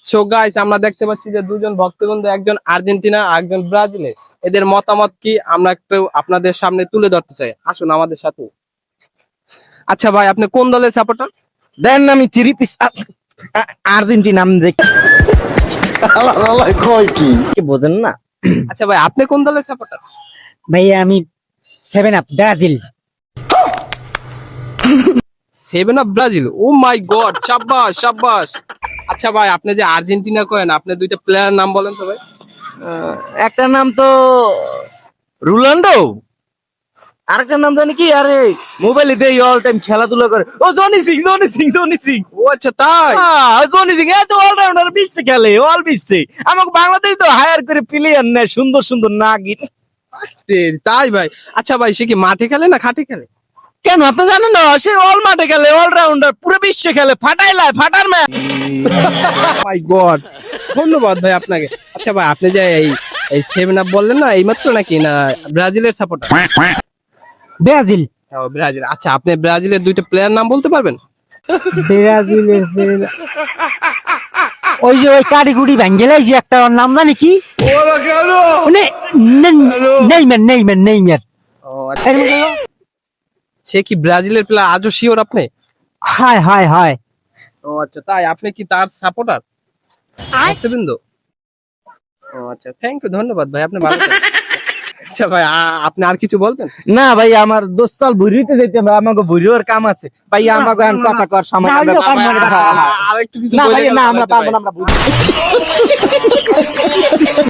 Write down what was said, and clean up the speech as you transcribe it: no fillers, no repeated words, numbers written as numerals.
So guys, আমরা দেখতে পাচ্ছি যে দুজন ভক্তবৃন্দ, একজন আর্জেন্টিনা একজন ব্রাজিলের, এদের মতামত কি আমরা একটু আপনাদের সামনে তুলে ধরতে চাই। আসুন আমাদের সাথে। আচ্ছা ভাই, আপনি কোন দলের সাপোর্টার? দেন আমি 3 পিস আর্জেন্টিনা আমি দেখি কয় কি কি বোঝেন না আচ্ছা ভাই, আপনি কোন দলের সাপোর্টার? ভাই আমি 7 up Brazil. 7 of Brazil, oh my God, শাবাশ শাবাশ। আচ্ছা ভাই, আপনি যে আর্জেন্টিনা করেন, আপনি দুইটা প্লেয়ারের নাম বলেন তো ভাই। একটা নাম তো রোনাল্ডো, আরেকটা নাম জানি কি, আরে মোবাইলে দেই অল টাইম খেলাধুলা করে, ও Johnny Singh Johnny Singh Johnny Singh. ও আচ্ছা, তাই? হ্যাঁ জনি সিং এত অলরাউন্ডার, বিশ্বে খেলে, অল বিশ্বে। আমাকে বাংলাদেশ তো হায়ার করে প্লেয়ার নেয় সুন্দর সুন্দর নাগিন। তাই ভাই? আচ্ছা ভাই, সে কি মাঠে খেলে না খাটে খেলে? কেন আপনি জানেন না, সে অল মাঠে খেলে, অলরাউন্ডার, পুরো বিশ্বে খেলে, ফাটাইলায় ফাটার ম্যাচ। মাই গড, ধন্যবাদ ভাই আপনাকে। আচ্ছা ভাই, আপনি যে এই এই 7 আপ বললেন না এইমাত্র, নাকি না ব্রাজিলের সাপোর্টার? ব্রাজিল। ও ব্রাজিল। আচ্ছা, আপনি ব্রাজিলের দুইটা প্লেয়ার নাম বলতে পারবেন? ব্রাজিলের ওই যে ওই কারিগুড়ি ভেঙ্গেলাই যে একটা, ওর নাম জানি কি, নেইমার নেইমার নেইমার। ও আচ্ছা, সে কি ব্রাজিলের প্লেয়ার আজও শিওর আপনি? হায় হায় হায়। ও আচ্ছা, তাই আপনি কি তার সাপোর্টার ভক্তবৃন্দ? ও আচ্ছা, থ্যাংক ইউ, ধন্যবাদ ভাই, আপনি ভালো থাকবেন। আচ্ছা ভাই, আপনি আর কিছু বলবেন? না ভাই, আমার দোস্ত চল ভুরিতে যাইতে হবে, আমাকে ভুরিওর কাম আছে ভাই, আমাকে এখন কথা কর সময় আর একটু কিছু না বলে ভাই, গেলে না ভালো আমরা হতো পারবো ভাই। না, আমরা